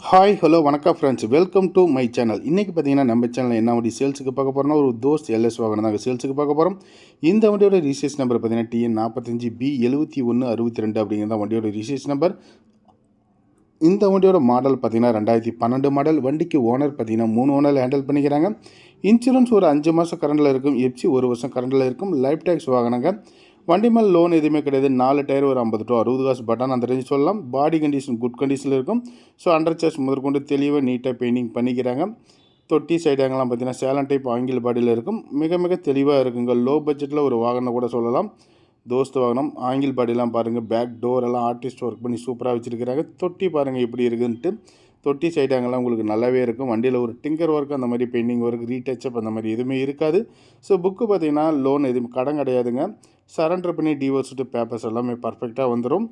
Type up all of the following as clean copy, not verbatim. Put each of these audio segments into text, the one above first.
Hi hello வணக்கம் friends, welcome to my channel. இன்றைக்கி பார்த்தீங்கன்னா நம்ம சேனலில் என்ன வண்டி சேல்ஸுக்கு பார்க்க போகிறோம்னா ஒரு தோஸ்த் எல்எஸ் வாகனம் தாங்க சேல்ஸுக்கு பார்க்க போகிறோம். இந்த வண்டியோட ரிஜிஸ்ட்ரேஷன் நம்பர் பார்த்தீங்கன்னா TN45B7162 அப்படிங்கிறது தான் வண்டியோட ரிஜிஸ்ட்ரேஷன் நம்பர். இந்த வண்டியோட மாடல் பார்த்தீங்கன்னா 2012 மாடல். வண்டிக்கு ஓனர் பார்த்தீங்கன்னா 3 ஓனர் ஹேண்டில் பண்ணிக்கிறாங்க. இன்சூரன்ஸ் ஒரு 5 மாதம் கரண்டில் இருக்கும். எஃப்சி 1 வருஷம் கரண்டில் இருக்கும். லைஃப் டேக்ஸ் வாங்கினாங்க. வண்டி மேலே லோன் எதுவுமே கிடையாது. 4 டயர் ஒரு 50 to 60 காசு பட்டன் அந்த ரேஞ்சு சொல்லலாம். பாடி கண்டிஷன் குட் கண்டிஷனில் இருக்கும். ஸோ அண்டர் சார்ஜ் முதற்கொண்டு தெளிவாக நீட்டாக பெயிண்டிங் பண்ணிக்கிறாங்க. தொட்டி சைடாங்கெல்லாம் பார்த்தீங்கன்னா சேலன் டைப் ஆங்கில் பாடியில் இருக்கும். மிக மிக தெளிவாக இருக்குங்க. லோ பட்ஜெட்டில் ஒரு வாகனம் கூட சொல்லலாம். தோஸ்த் வாகனம். ஆங்கில் பாடிலாம் பாருங்கள். பேக் டோர் எல்லாம் ஆர்டிஸ்ட் ஒர்க் பண்ணி சூப்பராக வச்சுருக்கிறாங்க. தொட்டி பாருங்கள் எப்படி இருக்குதுன்ட்டு. தொட்டி சைடாங்கெல்லாம் உங்களுக்கு நல்லாவே இருக்கும். வண்டியில் ஒரு டிங்கர் ஒர்க் அந்த மாதிரி பெயிண்டிங் ஒர்க் ரீடச்சப் அந்த மாதிரி எதுவுமே இருக்காது. ஸோ புக்கு பார்த்தீங்கன்னா லோன் எதுவும் கடன் கிடையாதுங்க. சரண்டர் பண்ணி டிவோர்ஸ்ட்டு பேப்பர்ஸ் எல்லாமே பர்ஃபெக்டாக வந்துடும்.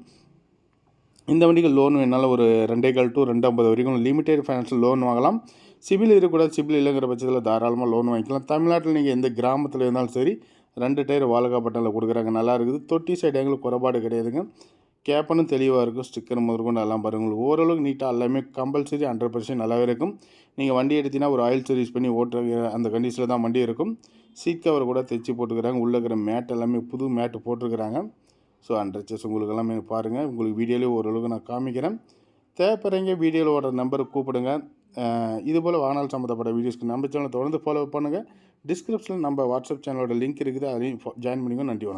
இந்த வண்டிக்கு லோன் வேணாலும் ஒரு 2.25 to 2.50 வரைக்கும் லிமிடெட் ஃபைனான்ஸில் லோன் வாங்கலாம். சிபில் இருக்கக்கூடாது. சிபில் இல்லைங்கிற பட்சத்தில் தாராளமாக லோன் வாங்கிக்கலாம். தமிழ்நாட்டில் நீங்கள் எந்த கிராமத்தில் இருந்தாலும் சரி 2 டயர் வாலகா பட்டனில் கொடுக்குறாங்க. நல்லா இருக்குது. தொட்டி சைடு எங்களுக்கு குறைபாடு கிடையாதுங்க. கேப்பனும் தெளிவாக இருக்கும். ஸ்டிக்கர் முதற்கொண்டு எல்லாம் பாருங்கள். உங்களுக்கு ஓரளவுக்கு நீட்டாக எல்லாமே கம்பல்சரி 100% நல்லாவே இருக்கும். நீங்கள் வண்டி எடுத்தீங்கன்னா ஒரு ஆயில் சர்வீஸ் பண்ணி ஓட்டுற அந்த கண்டிஷனில் தான் வண்டி இருக்கும். சீட் கவர் கூட தைச்சி போட்டுக்கிறாங்க. உள்ளே இருக்கிற மேட் எல்லாமே புது மேட்டு போட்டிருக்கிறாங்க. ஸோ அண்டர்ச்சஸ் உங்களுக்கு எல்லாமே பாருங்கள். உங்களுக்கு வீடியோலேயே ஓரளவுக்கு நான் காமிக்கிறேன். தேவைப்படுறீங்க வீடியோவில் ஓடுற நம்பருக்கு கூப்பிடுங்க. இதுபோல் வாகனம் சம்மந்தப்பட்ட வீடியோஸ்க்கு நம்ம சேனலை தொடர்ந்து ஃபாலோ பண்ணுங்கள். டிஸ்கிரிப்ஷனில் நம்ம வாட்ஸ்அப் சேனலோட லிங்க் இருக்குது. அதையும் ஜாயின் பண்ணிக்கோங்க. நன்றி, வணக்கம்.